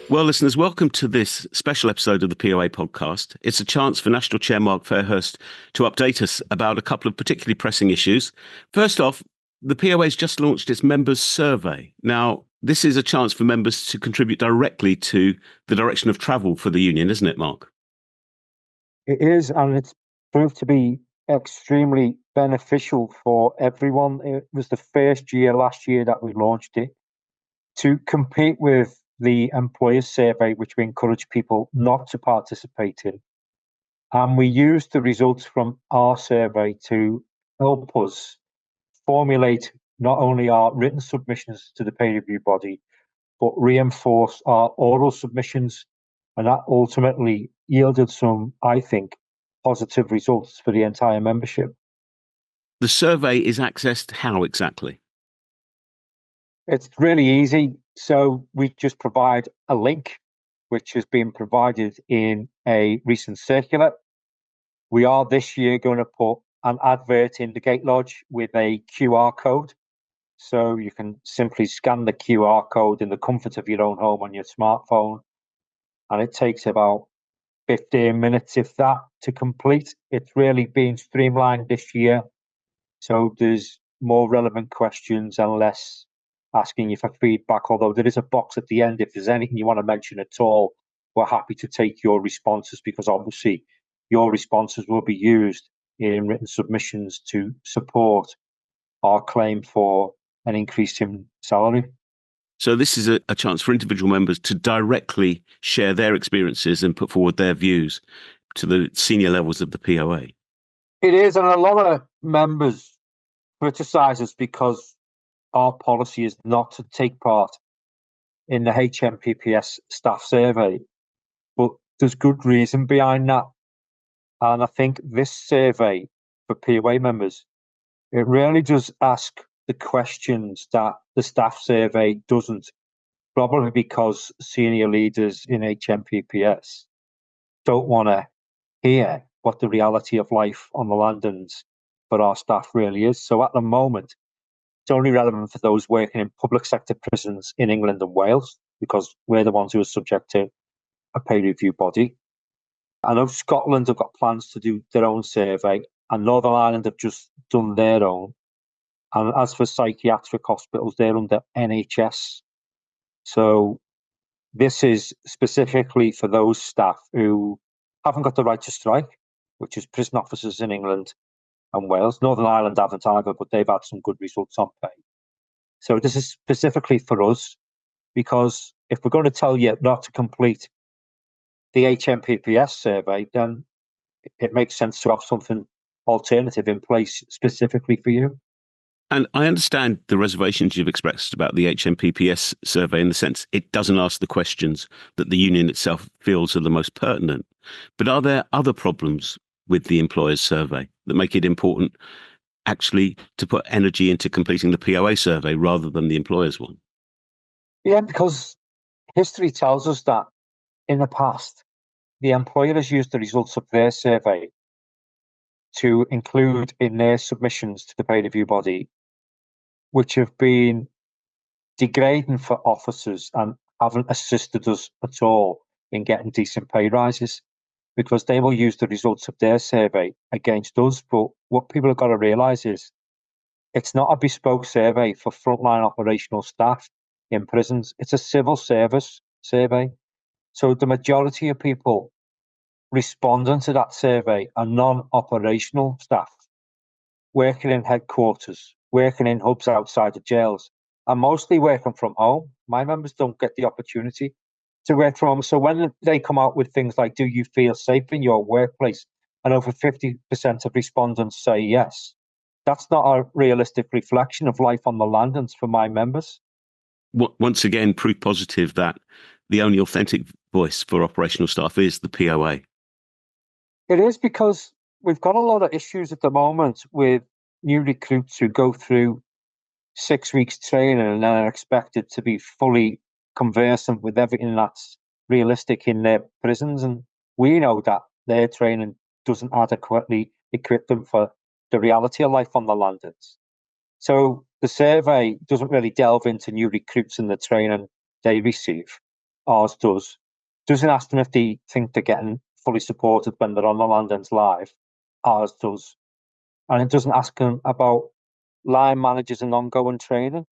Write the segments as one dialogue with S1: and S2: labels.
S1: Well, listeners, welcome to this special episode of the POA podcast. It's a chance for National Chair Mark Fairhurst to update us about a couple of particularly pressing issues. First off, the POA has just launched its members' survey. Now, this is a chance for members to contribute directly to the direction of travel for the union, isn't it, Mark?
S2: It is, and it's proved to be extremely beneficial for everyone. It was the first year last year that we launched it to compete with the employers survey, which we encourage people not to participate in. And we used the results from our survey to help us formulate not only our written submissions to the peer review body, but reinforce our oral submissions. And that ultimately yielded some, I think, positive results for the entire membership.
S1: The survey is accessed how exactly?
S2: It's really easy. So we just provide a link, which has been provided in a recent circular. We are this year going to put an advert in the gate lodge with a QR code. So you can simply scan the QR code in the comfort of your own home on your smartphone. And it takes about 15 minutes, if that, to complete. It's really been streamlined this year. So there's more relevant questions and less asking you for feedback, although there is a box at the end. If there's anything you want to mention at all, we're happy to take your responses, because obviously your responses will be used in written submissions to support our claim for an increase in salary.
S1: So this is a chance for individual members to directly share their experiences and put forward their views to the senior levels of the POA.
S2: It is, and a lot of members criticise us because our policy is not to take part in the HMPPS staff survey. But there's good reason behind that. And I think this survey for POA members, it really does ask the questions that the staff survey doesn't, probably because senior leaders in HMPPS don't want to hear what the reality of life on the Landons for our staff really is. So at the moment, it's only relevant for those working in public sector prisons in England and Wales, because we're the ones who are subject to a pay review body. I know Scotland have got plans to do their own survey, and Northern Ireland have just done their own. And as for psychiatric hospitals, they're under NHS. So this is specifically for those staff who haven't got the right to strike, which is prison officers in England and Wales. Northern Ireland haven't either, but they've had some good results on pay. So this is specifically for us, because if we're going to tell you not to complete the HMPPS survey, then it makes sense to have something alternative in place specifically for you.
S1: And I understand the reservations you've expressed about the HMPPS survey, in the sense it doesn't ask the questions that the union itself feels are the most pertinent. But are there other problems with the employer's survey that make it important actually to put energy into completing the POA survey rather than the employer's one?
S2: Yeah, because history tells us that in the past, the employer has used the results of their survey to include in their submissions to the pay review body, which have been degrading for officers and haven't assisted us at all in getting decent pay rises, because they will use the results of their survey against us. But what people have got to realise is it's not a bespoke survey for frontline operational staff in prisons. It's a civil service survey. So the majority of people responding to that survey are non-operational staff, working in headquarters, working in hubs outside the jails, and mostly working from home. My members don't get the opportunity to work from home. So when they come out with things like, do you feel safe in your workplace? And over 50% of respondents say yes. That's not a realistic reflection of life on the Landons for my members.
S1: Once again, proof positive that the only authentic voice for operational staff is the POA.
S2: It is, because we've got a lot of issues at the moment with new recruits who go through 6 weeks training and then are expected to be fully conversant with everything that's realistic in their prisons. And we know that their training doesn't adequately equip them for the reality of life on the Landons. So the survey doesn't really delve into new recruits and the training they receive. ours does. Doesn't ask them if they think they're getting fully supported when they're on the land ends live. Ours does. And it doesn't ask them about line managers and ongoing training.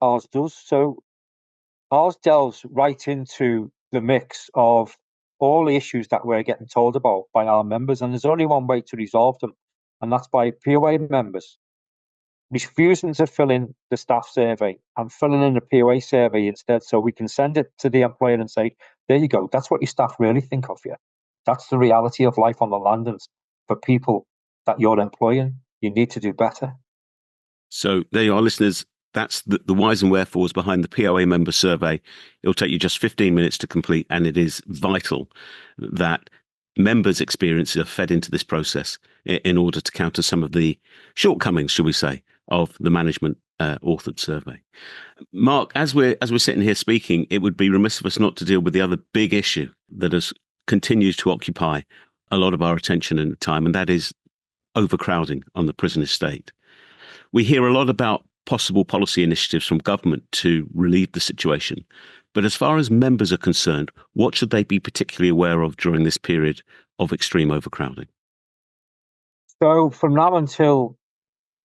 S2: Ours does. So ours delves right into the mix of all the issues that we're getting told about by our members. And there's only one way to resolve them, and that's by POA members refusing to fill in the staff survey and filling in the POA survey instead, so we can send it to the employer and say, there you go, that's what your staff really think of you. That's the reality of life on the landings for people that you're employing. You need to do better.
S1: So there you are, listeners. That's the whys and wherefores behind the POA member survey. It'll take you just 15 minutes to complete, and it is vital that members' experiences are fed into this process in order to counter some of the shortcomings, shall we say, of the management authored survey. Mark, as we're sitting here speaking, it would be remiss of us not to deal with the other big issue that has continued to occupy a lot of our attention and time, and that is overcrowding on the prison estate. We hear a lot about possible policy initiatives from government to relieve the situation. But as far as members are concerned, what should they be particularly aware of during this period of extreme overcrowding?
S2: So from now until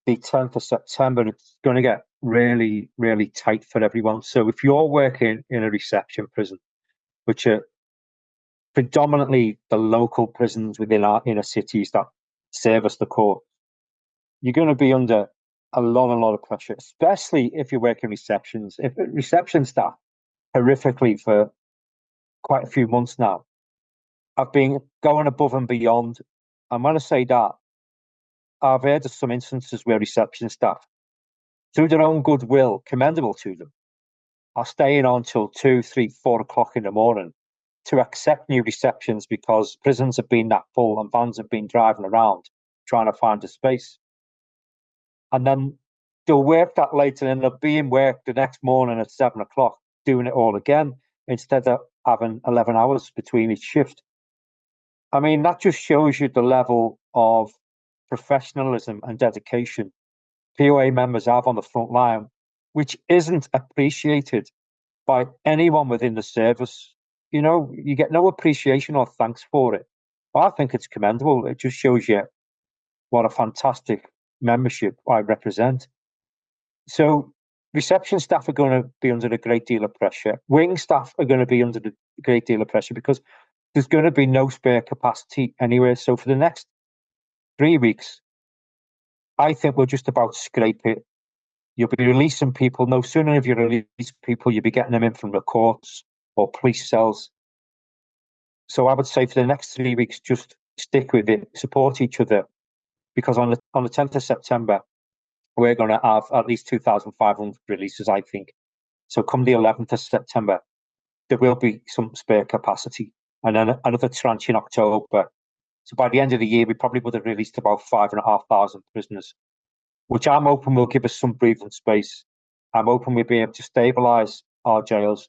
S2: the 10th of September, it's going to get really, really tight for everyone. So if you're working in a reception prison, which are predominantly the local prisons within our inner cities that service the court, you're going to be under a lot of pressure, especially if you're working receptions. If reception staff, horrifically for quite a few months now, I've been going above and beyond. And when I say that, I've heard of some instances where reception staff, through their own goodwill, commendable to them, are staying on till 2, 3, 4 o'clock in the morning to accept new receptions because prisons have been that full and vans have been driving around trying to find a space. And then they'll work that late and then they'll be in work the next morning at 7 o'clock doing it all again instead of having 11 hours between each shift. I mean, that just shows you the level of professionalism and dedication POA members have on the front line, which isn't appreciated by anyone within the service. You know, you get no appreciation or thanks for it. Well, I think it's commendable. It just shows you what a fantastic membership I represent. So reception staff are going to be under a great deal of pressure. Wing staff are going to be under a great deal of pressure because there's going to be no spare capacity anywhere. So for the next 3 weeks, I think we'll just about scrape it. You'll be releasing people. No sooner have you released people, you'll be getting them in from the courts or police cells. So I would say for the next 3 weeks, just stick with it, support each other, because on the 10th of September, we're going to have at least 2,500 releases, I think. So come the 11th of September, there will be some spare capacity, and then another tranche in October. So by the end of the year, we probably would have released about 5,500 prisoners, which I'm hoping will give us some breathing space. I'm hoping we'll be able to stabilise our jails,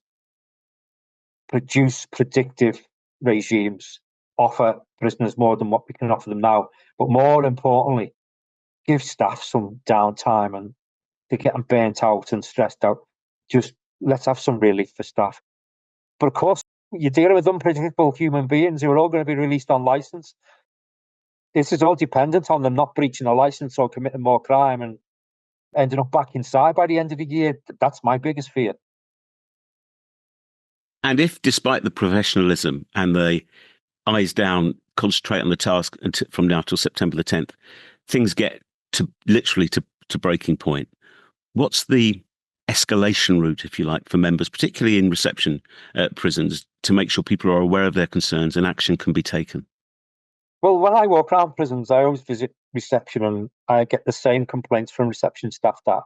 S2: produce predictive regimes, offer prisoners more than what we can offer them now, but more importantly, give staff some downtime, and they're getting burnt out and stressed out. Just let's have some relief for staff. But of course, you're dealing with unpredictable human beings who are all going to be released on licence. This is all dependent on them not breaching a licence or committing more crime and ending up back inside by the end of the year. That's my biggest fear.
S1: And if, despite the professionalism and the eyes down, concentrate on the task from now till September the 10th, things get to literally to breaking point, what's the escalation route, if you like, for members, particularly in reception prisons, to make sure people are aware of their concerns and action can be taken?
S2: Well, when I walk around prisons, I always visit reception and I get the same complaints from reception staff that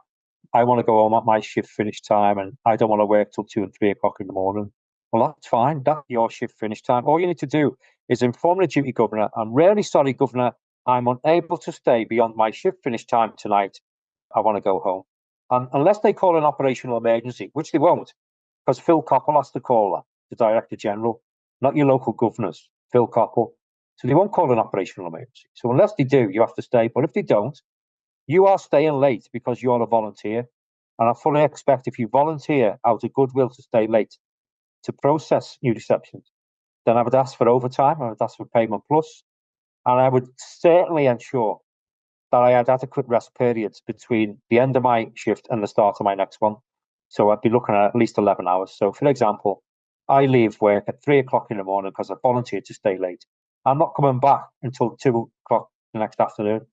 S2: I want to go home at my shift finish time and I don't want to work till 2 and 3 o'clock in the morning. Well, that's fine. That's your shift finish time. All you need to do is inform the duty governor. I'm really sorry, Governor. I'm unable to stay beyond my shift finish time tonight. I want to go home. And unless they call an operational emergency, which they won't, because Phil Coppell has to call that, the Director General, not your local governors, Phil Coppell. So they won't call an operational emergency. So unless they do, you have to stay. But if they don't, you are staying late because you're a volunteer. And I fully expect if you volunteer out of goodwill to stay late, to process new deceptions, then I would ask for overtime, I would ask for payment plus, and I would certainly ensure that I had adequate rest periods between the end of my shift and the start of my next one. So I'd be looking at least 11 hours. So, for example, I leave work at 3 o'clock in the morning because I volunteered to stay late. I'm not coming back until 2 o'clock the next afternoon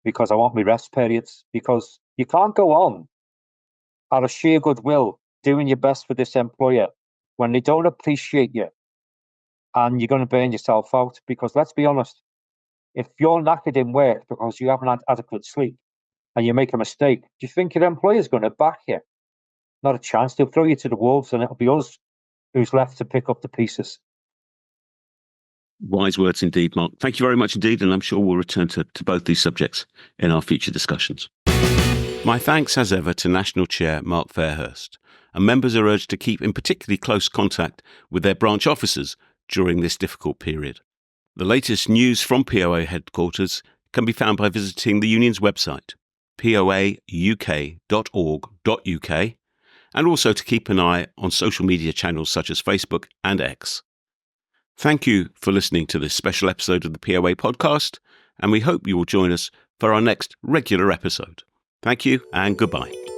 S2: because I want my rest periods. Because you can't go on out of sheer goodwill doing your best for this employer when they don't appreciate you, and you're going to burn yourself out. Because let's be honest, if you're knackered in work because you haven't had adequate sleep and you make a mistake, do you think your employer's going to back you? Not a chance. They'll throw you to the wolves, and it'll be us who's left to pick up the pieces.
S1: Wise words indeed, Mark. Thank you very much indeed, and I'm sure we'll return to both these subjects in our future discussions. My thanks, as ever, to National Chair Mark Fairhurst, and members are urged to keep in particularly close contact with their branch officers during this difficult period. The latest news from POA headquarters can be found by visiting the union's website, poauk.org.uk, and also to keep an eye on social media channels such as Facebook and X. Thank you for listening to this special episode of the POA podcast, and we hope you will join us for our next regular episode. Thank you and goodbye.